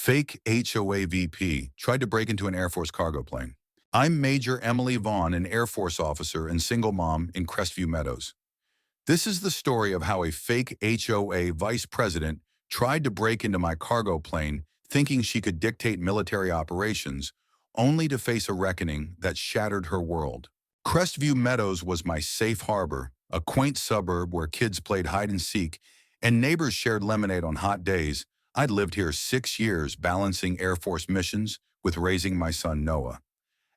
Fake HOA VP tried to break into an Air Force cargo plane. I'm Major Emily Vaughn, an Air Force officer and single mom in Crestview Meadows. This is the story of how a fake HOA vice president tried to break into my cargo plane thinking she could dictate military operations, only to face a reckoning that shattered her world. Crestview Meadows was my safe harbor, a quaint suburb where kids played hide and seek and neighbors shared lemonade on hot days. I'd lived here 6 years balancing Air Force missions with raising my son Noah.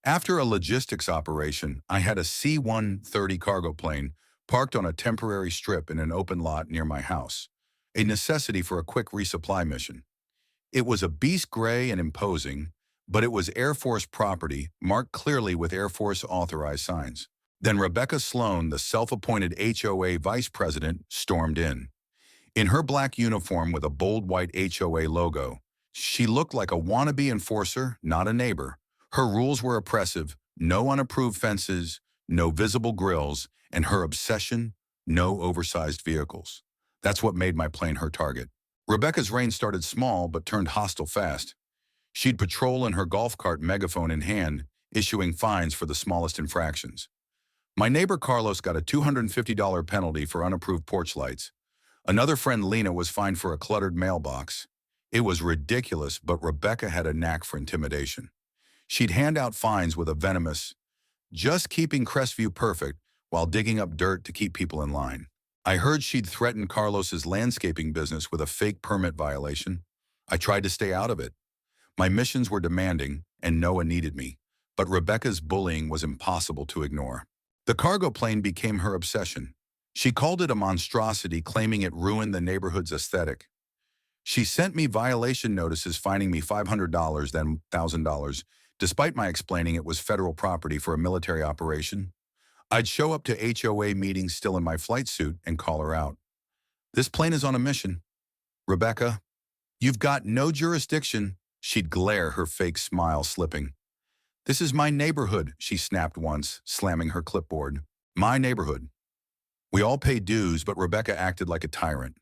After a logistics operation, I had a C-130 cargo plane parked on a temporary strip in an open lot near my house, a necessity for a quick resupply mission. It was a beast gray and imposing, but it was Air Force property, marked clearly with Air Force authorized signs. Then Rebecca Sloan, the self-appointed HOA vice president, stormed in. In her black uniform with a bold white HOA logo, she looked like a wannabe enforcer, not a neighbor. Her rules were oppressive: no unapproved fences, no visible grills, and her obsession: no oversized vehicles. That's what made my plane her target. Rebecca's reign started small but turned hostile fast. She'd patrol in her golf cart, megaphone in hand, issuing fines for the smallest infractions. My neighbor Carlos got a $250 penalty for unapproved porch lights. Another friend, Lena, was fined for a cluttered mailbox. It was ridiculous, but Rebecca had a knack for intimidation. She'd hand out fines with a venomous, "just keeping Crestview perfect," while digging up dirt to keep people in line. I heard she'd threatened Carlos's landscaping business with a fake permit violation. I tried to stay out of it. My missions were demanding, and Noah needed me, but Rebecca's bullying was impossible to ignore. The cargo plane became her obsession. She called it a monstrosity, claiming it ruined the neighborhood's aesthetic. She sent me violation notices fining me $500, then $1,000, despite my explaining it was federal property for a military operation. I'd show up to HOA meetings still in my flight suit and call her out. "This plane is on a mission. Rebecca, you've got no jurisdiction." She'd glare, her fake smile slipping. "This is my neighborhood," she snapped once, slamming her clipboard. "My neighborhood." We all paid dues, but Rebecca acted like a tyrant.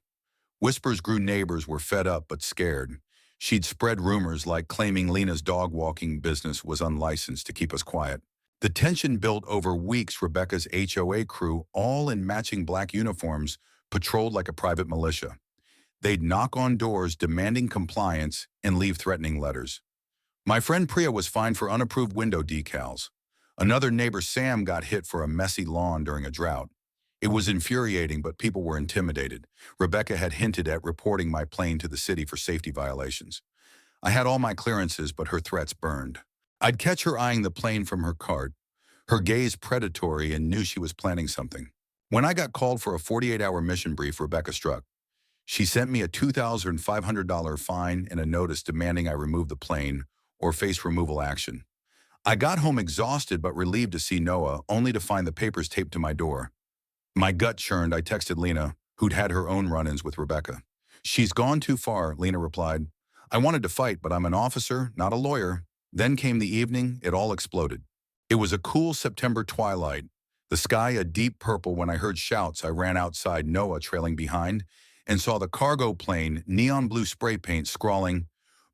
Whispers grew. Neighbors were fed up but scared. She'd spread rumors like claiming Lena's dog walking business was unlicensed to keep us quiet. The tension built over weeks. Rebecca's HOA crew, all in matching black uniforms, patrolled like a private militia. They'd knock on doors demanding compliance and leave threatening letters. My friend Priya was fined for unapproved window decals. Another neighbor, Sam, got hit for a messy lawn during a drought. It was infuriating, but people were intimidated. Rebecca had hinted at reporting my plane to the city for safety violations. I had all my clearances, but her threats burned. I'd catch her eyeing the plane from her cart, her gaze predatory, and knew she was planning something. When I got called for a 48-hour mission brief, Rebecca struck. She sent me a $2,500 fine and a notice demanding I remove the plane or face removal action. I got home exhausted but relieved to see Noah, only to find the papers taped to my door. My gut churned. I texted Lena, who'd had her own run-ins with Rebecca. "She's gone too far," Lena replied. "I wanted to fight, but I'm an officer, not a lawyer." Then came the evening. It all exploded. It was a cool September twilight, the sky a deep purple. When I heard shouts, I ran outside, Noah trailing behind, and saw the cargo plane, neon blue spray paint, scrawling,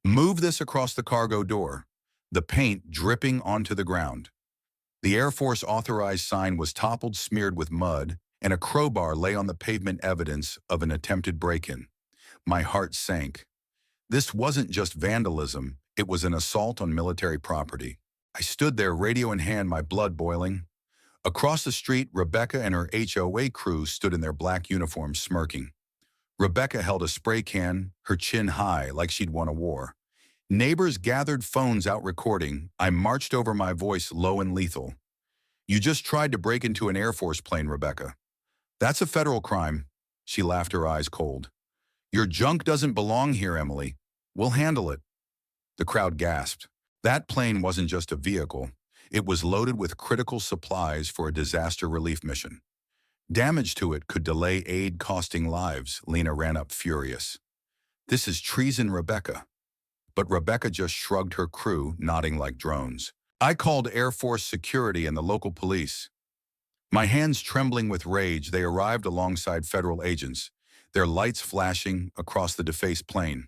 "Move this across the cargo door," the paint dripping onto the ground. The Air Force authorized sign was toppled, smeared with mud, and a crowbar lay on the pavement, evidence of an attempted break-in. My heart sank. This wasn't just vandalism, it was an assault on military property. I stood there, radio in hand, my blood boiling. Across the street, Rebecca and her HOA crew stood in their black uniforms, smirking. Rebecca held a spray can, her chin high, like she'd won a war. Neighbors gathered, phones out recording. I marched over, my voice low and lethal. "You just tried to break into an Air Force plane, Rebecca. That's a federal crime." She laughed, her eyes cold. "Your junk doesn't belong here, Emily. We'll handle it." The crowd gasped. That plane wasn't just a vehicle. It was loaded with critical supplies for a disaster relief mission. Damage to it could delay aid, costing lives. Lena ran up, furious. "This is treason, Rebecca." But Rebecca just shrugged, her crew nodding like drones. I called Air Force security and the local police. My hands trembling with rage, they arrived alongside federal agents, their lights flashing across the defaced plane.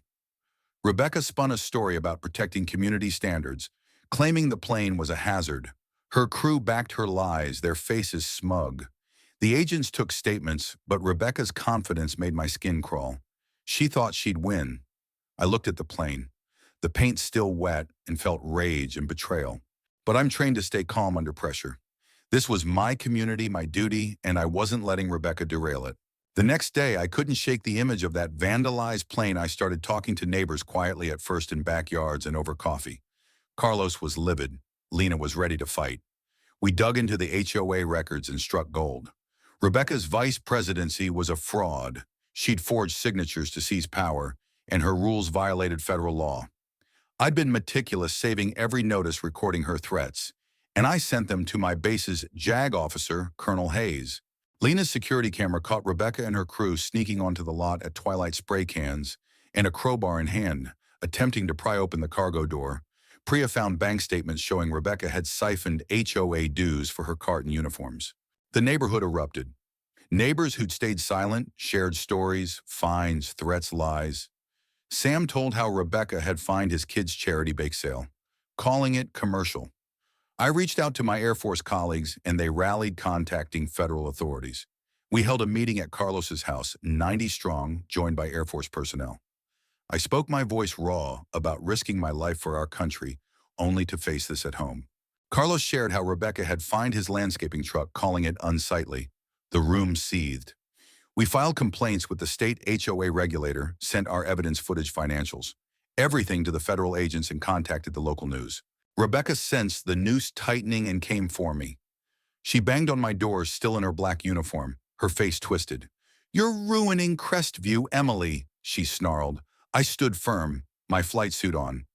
Rebecca spun a story about protecting community standards, claiming the plane was a hazard. Her crew backed her lies, their faces smug. The agents took statements, but Rebecca's confidence made my skin crawl. She thought she'd win. I looked at the plane. The paint still wet and felt rage and betrayal. But I'm trained to stay calm under pressure. This was my community, my duty, and I wasn't letting Rebecca derail it. The next day, I couldn't shake the image of that vandalized plane. I started talking to neighbors quietly at first in backyards and over coffee. Carlos was livid. Lena was ready to fight. We dug into the HOA records and struck gold. Rebecca's vice presidency was a fraud. She'd forged signatures to seize power, and her rules violated federal law. I'd been meticulous, saving every notice recording her threats, and I sent them to my base's JAG officer, Colonel Hayes. Lena's security camera caught Rebecca and her crew sneaking onto the lot at twilight spray cans and a crowbar in hand, attempting to pry open the cargo door. Priya found bank statements showing Rebecca had siphoned HOA dues for her cart and uniforms. The neighborhood erupted. Neighbors who'd stayed silent shared stories, fines, threats, lies. Sam told how Rebecca had fined his kids' charity bake sale, calling it commercial. I reached out to my Air Force colleagues, and they rallied, contacting federal authorities. We held a meeting at Carlos's house, 90 strong, joined by Air Force personnel. I spoke my voice raw about risking my life for our country, only to face this at home. Carlos shared how Rebecca had fined his landscaping truck, calling it unsightly. The room seethed. We filed complaints with the state HOA regulator, sent our evidence footage financials, everything to the federal agents, and contacted the local news. Rebecca sensed the noose tightening and came for me. She banged on my door, still in her black uniform, her face twisted. "You're ruining Crestview, Emily," she snarled. I stood firm, my flight suit on.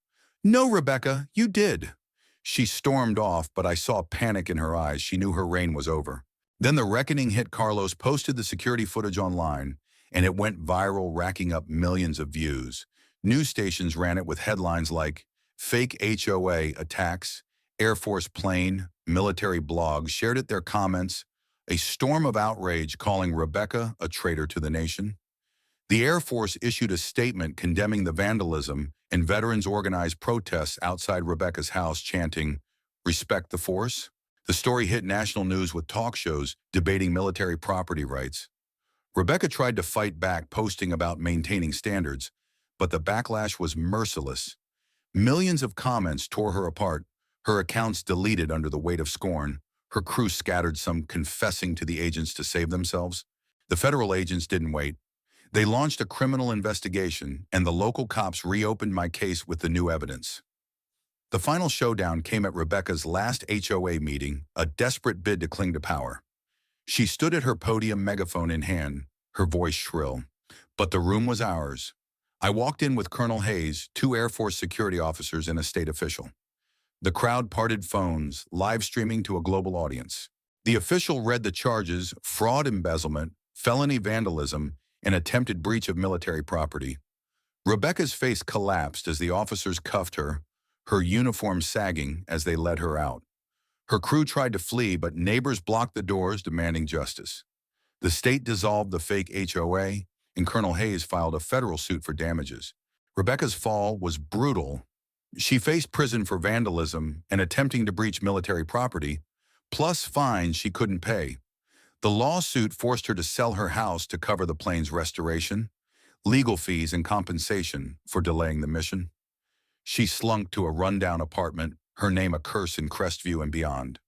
"No, Rebecca, you did." She stormed off, but I saw panic in her eyes. She knew her reign was over. Then the reckoning hit. Carlos posted the security footage online, and it went viral, racking up millions of views. News stations ran it with headlines like, "Fake HOA attacks," "Air Force plane," military blogs shared it, their comments, a storm of outrage calling Rebecca a traitor to the nation. The Air Force issued a statement condemning the vandalism, and veterans organized protests outside Rebecca's house chanting, "Respect the force." The story hit national news with talk shows debating military property rights. Rebecca tried to fight back, posting about maintaining standards, but the backlash was merciless. Millions of comments tore her apart, her accounts deleted under the weight of scorn, her crew scattered, some confessing to the agents to save themselves. The federal agents didn't wait. They launched a criminal investigation, and the local cops reopened my case with the new evidence. The final showdown came at Rebecca's last HOA meeting, a desperate bid to cling to power. She stood at her podium, megaphone in hand, her voice shrill. But the room was ours. I walked in with Colonel Hayes, 2 Air Force security officers, and a state official. The crowd parted phones, live streaming to a global audience. The official read the charges: fraud, embezzlement, felony vandalism, and attempted breach of military property. Rebecca's face collapsed as the officers cuffed her uniform sagging as they led her out. Her crew tried to flee, but neighbors blocked the doors, demanding justice. The state dissolved the fake HOA, and Colonel Hayes filed a federal suit for damages. Rebecca's fall was brutal. She faced prison for vandalism and attempting to breach military property, plus fines she couldn't pay. The lawsuit forced her to sell her house to cover the plane's restoration, legal fees, and compensation for delaying the mission. She slunk to a rundown apartment, her name a curse in Crestview and beyond.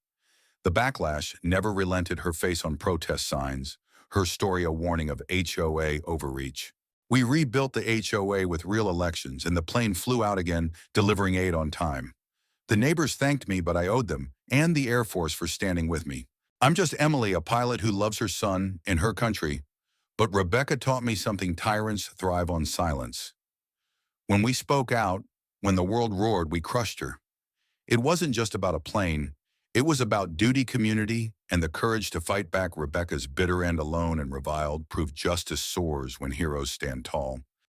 The backlash never relented, her face on protest signs, her story a warning of HOA overreach. We rebuilt the HOA with real elections, and the plane flew out again, delivering aid on time. The neighbors thanked me, but I owed them, and the Air Force, for standing with me. I'm just Emily, a pilot who loves her son and her country, but Rebecca taught me something: tyrants thrive on silence. When we spoke out, when the world roared, we crushed her. It wasn't just about a plane. It was about duty, community, and the courage to fight back. Rebecca's bitter end, alone and reviled, proved justice soars when heroes stand tall.